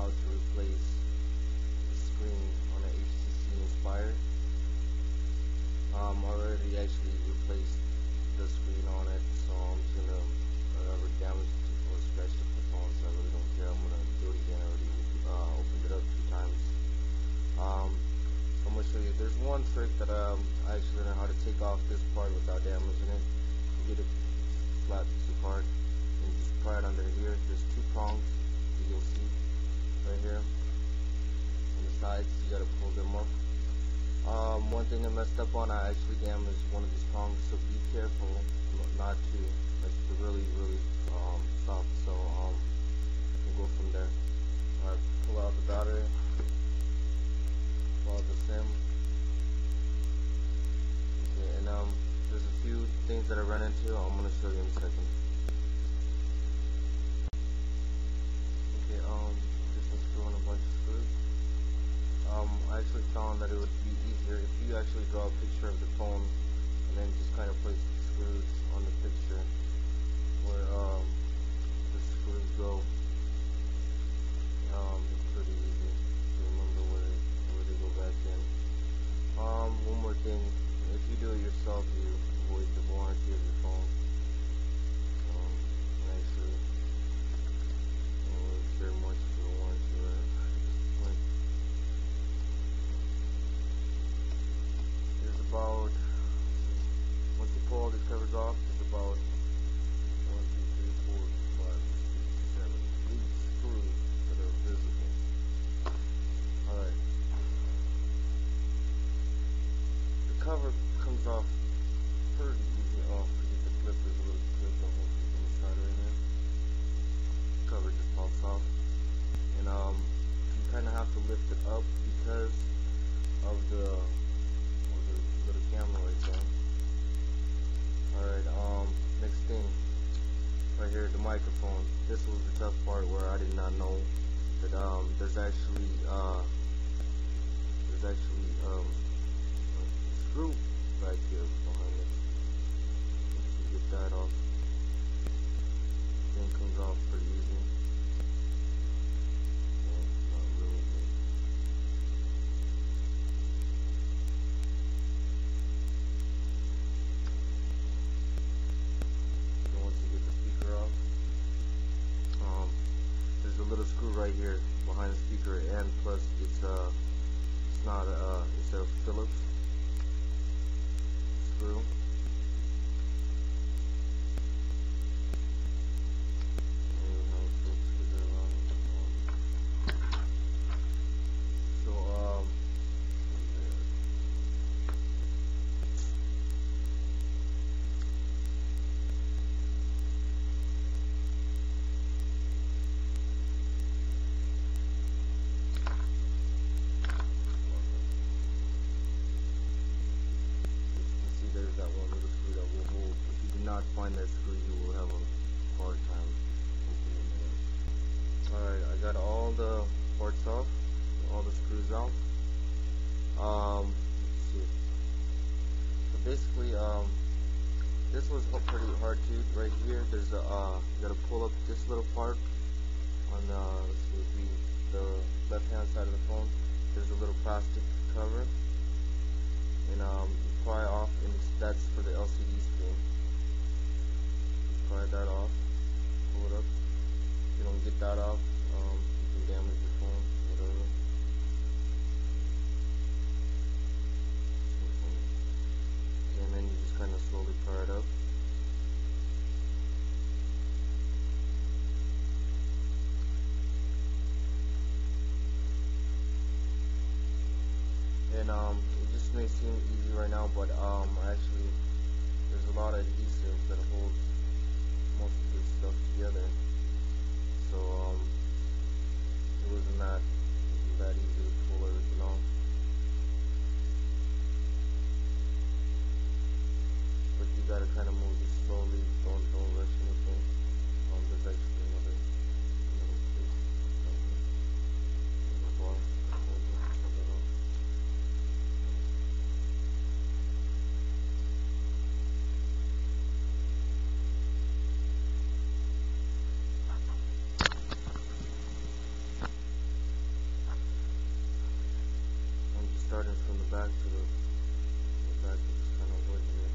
how to replace the screen on an HTC Inspire. Already actually replaced the screen on it, so I'm just gonna whatever damage or scratch the phone, so I really don't care. I'm gonna do it again. I already opened it up 2 times. So I'm gonna show you. There's one trick that I actually learned how to take off this part without damaging it. You get it flat piece of part and just pry it under here. There's 2 prongs that you'll see right here on the sides. You gotta pull them up. One thing I messed up on, I actually damaged one of these prongs, so be careful not to. It's really soft, so we'll go from there. Alright, pull out the battery, pull out the SIM. Okay, and there's a few things that I ran into. I'm gonna show you in a second. Okay, just unscrewing a bunch of screws. I actually found that it would be easier if you actually draw a picture of the phone and then just kind of place the screws on the picture where the screws go. It's pretty easy to remember where they go back in. One more thing, if you do it yourself, you avoid the warranty of your phone. Actually, it's very much for the warranty, right? About, once you pull all these covers off, there's about 1, 2, 3, 4, 5, 6, 7, 8 screws that are visible. Alright. The cover comes off pretty easy off because the clip is a little clip on the side right here. The cover just pops off. And you kind of have to lift it up because of the little camera right there. Alright, next thing right here, the microphone. This was the tough part where I did not know that there's actually a screw back here behind it. Once you get that off, thing comes off pretty easy. Not really good. There's a little screw right here behind the speaker, and plus it's not it's a Phillips screw. Find that screw, you will have a hard time opening it. Alright, I got all the parts off, all the screws out. Let's see. So basically, this was pretty hard too. Right here, there's a you gotta pull up this little part on let's see, the left-hand side of the phone. There's a little plastic cover, and pry off, and that's for the LCD screen. Pry that off, pull it up. If you don't get that off, you can damage your phone, whatever. And then you just kind of slowly pry it up. And it just may seem easy right now, but actually there's a lot of adhesive that holds most of this stuff together, so it wasn't that easy to pull everything off. But you gotta kind of move this slowly. Don't rush anything. There's actually another place down here. Another bar. Hold it off. back to the back of this kind of wood here.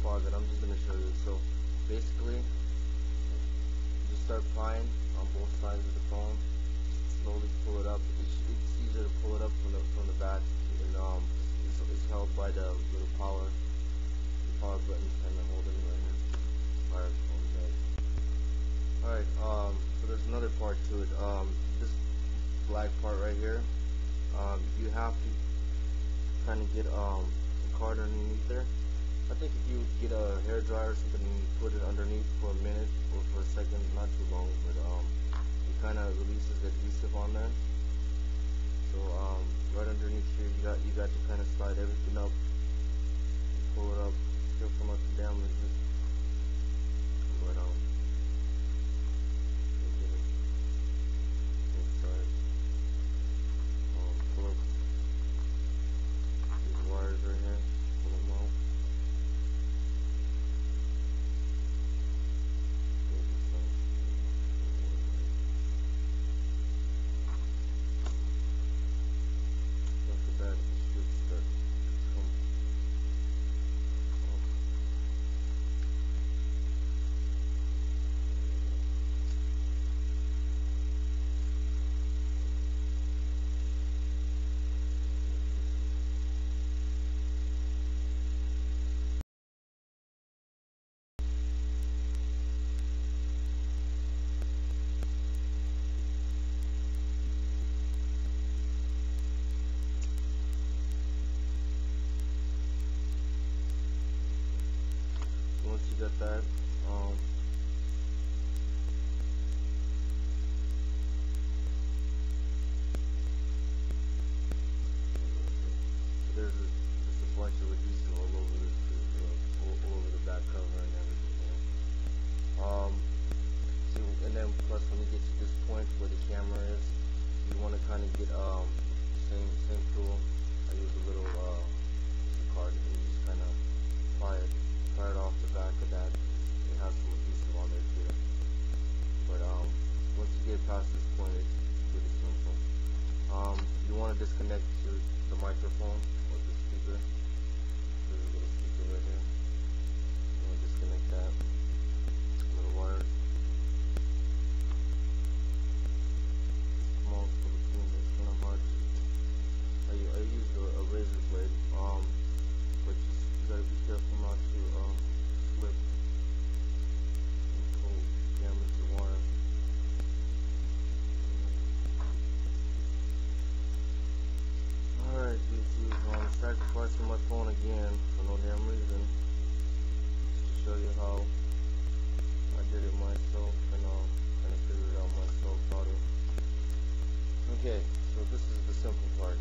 Pause it. I'm just gonna show you. So basically, just start prying on both sides of the phone. Slowly pull it up. It's easier to pull it up from the back, and it's held by the little power buttons kind of holding it right here. Alright, so there's another part to it. This black part right here. You have to kind of get the card underneath there. I think if you get a hair dryer or something and you put it underneath for a minute or for a second, not too long, but it kind of releases the adhesive on there. So right underneath here, you got to kind of slide everything up, pull it up, careful not to damage it. But get it inside. Pull up these wires right here, pull them out. Once you got that, there's just a bunch of adhesive all over the back cover and everything. And then plus when you get to this point where the camera is, you want to kind of get same tool. I use a little card and you just kind of pry it off the back of that. It has some adhesive on there too. But once you get past this point, it's pretty simple. You want to disconnect the microphone or the speaker. There's a little speaker right here. You want to disconnect that. Little wire. Small little thing that's kind of hard to. I use a razor blade. But you gotta be careful not to slip and pull damage the wire. Alright, YouTube, sacrificing my phone again for no damn reason. Just to show you how I did it myself and kind of figured it out myself how to. Okay, so this is the simple part.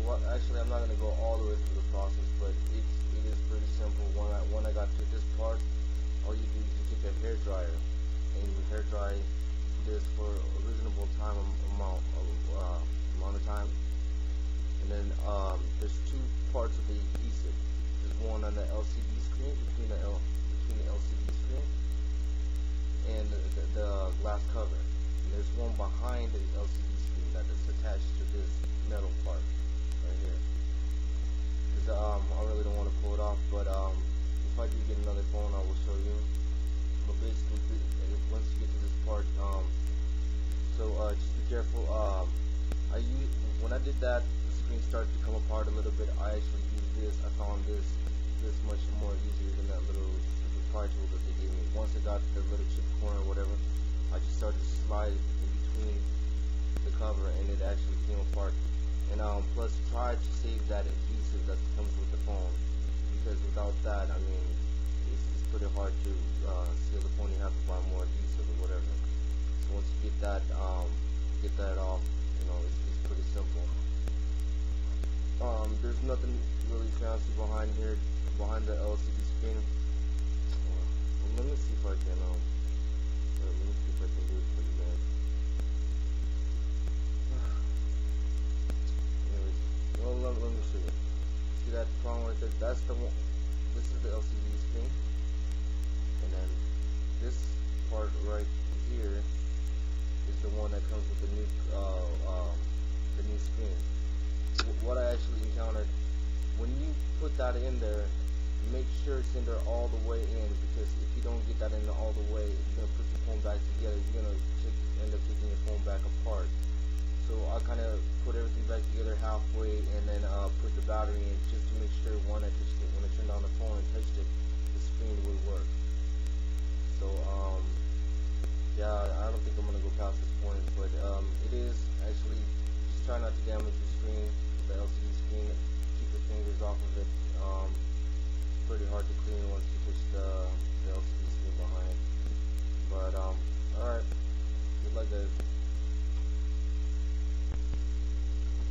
Well, actually, I'm not going to go all the way through the process, but it is pretty simple. When I got to this part, all you do is you take a hair dryer and you hair dry this for a reasonable amount of time. And then there's two parts of the adhesive. There's one on the LCD screen between the LCD screen and the glass cover. And there's one behind the LCD screen that is attached to this metal part right here. Because I really don't want to pull it off, but if I do get another phone, I will show you. But basically, once you get to this part, just be careful. When I did that, the screen started to come apart a little bit. I actually used this. I found this much more easier than that little pry tool that they gave me. Once I got the little chip corner or whatever, I just started to slide in between the cover, and it actually came apart. And plus, try to save that adhesive that comes with the phone, because without that, I mean, it's pretty hard to seal the phone. You have to buy more adhesive or whatever. So once you get that off, it's pretty simple. There's nothing really fancy behind here, behind the LCD screen. Let me see if I can do it for you guys. Anyways, let me show you. See that prong right there? That's the one. This is the LCD screen, and then this part right here is the one that comes with the new screen. What I actually encountered, when you put that in there, make sure it's in there all the way in, because if you don't get that in there all the way, you're gonna put your phone back together. You're gonna end up taking your phone back apart. So I kind of put everything back together halfway, and then put the battery in just to make sure when I turned on the phone and touched it, the screen would work. So yeah, I don't think I'm gonna go past this point, but it is actually, just try not to damage the screen, the LCD screen. Keep your fingers off of it. It's pretty hard to clean once you touch the LCD screen behind. But alright, good luck guys.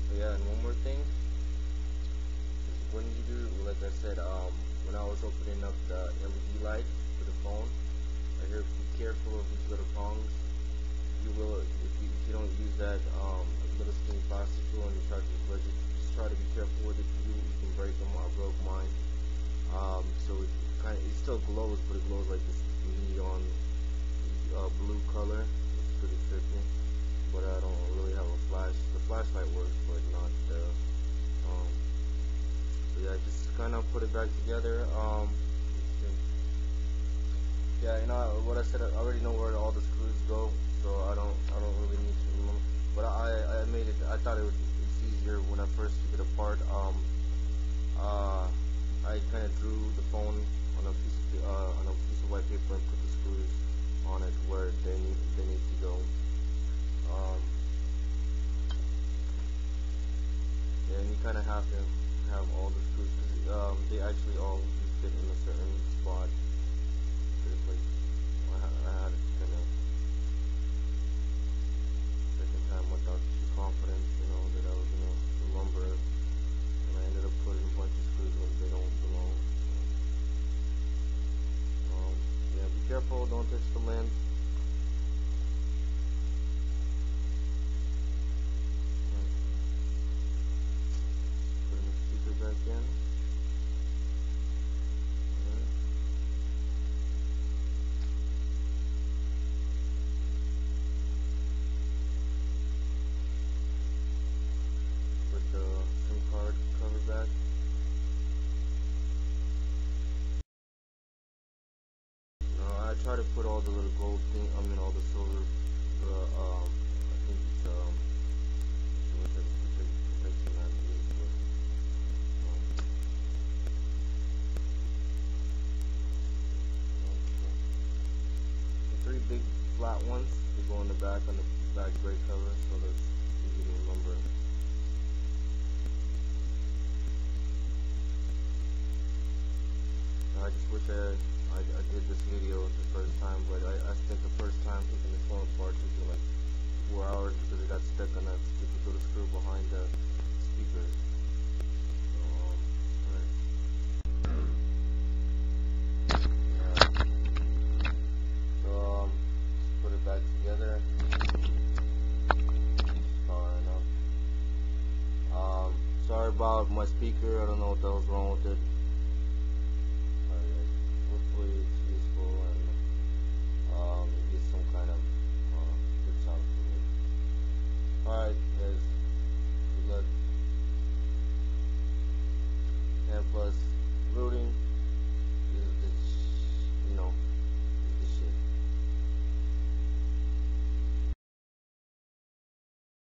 So yeah, and one more thing is when you do, like I said, when I was opening up the LED light for the phone, right here, be careful of these little prongs. You will, if you don't use that little skinny plastic tool and you try to replace it, just try to be careful with it. You can break them. I broke mine. So it still glows, but it glows like this neon blue color. It's pretty tricky. But I don't really have a flash. The flashlight works, but not the. So yeah, just kind of put it back together. Yeah, what I said, I already know where all the screws go, so I don't really need to remember. But I made it. I thought it's easier when I first took it apart. I kind of drew the phone on a piece of white paper and put the screws on it where they need to go. Yeah, and you kind of have to have all the screws because they actually all fit in a certain spot. There's like I had it kind of second time without too confidence, that I was gonna remember, and I ended up putting a bunch of screws where they don't belong. Yeah, be careful, don't touch the lens. Putting the speaker back in. The SIM card cover back. I try to put all the little gold thing. All the silver. I think it's protection that it is, but the three big flat ones. They go in the back on the back gray cover, so that's easy to remember. I just wish I did this video the first time, but I spent the first time taking the phone apart. It took me like 4 hours because it got stuck on that stupid little screw behind the speakers. So, just put it back together. Far enough. Sorry about my speaker. I don't know what the hell's wrong with it.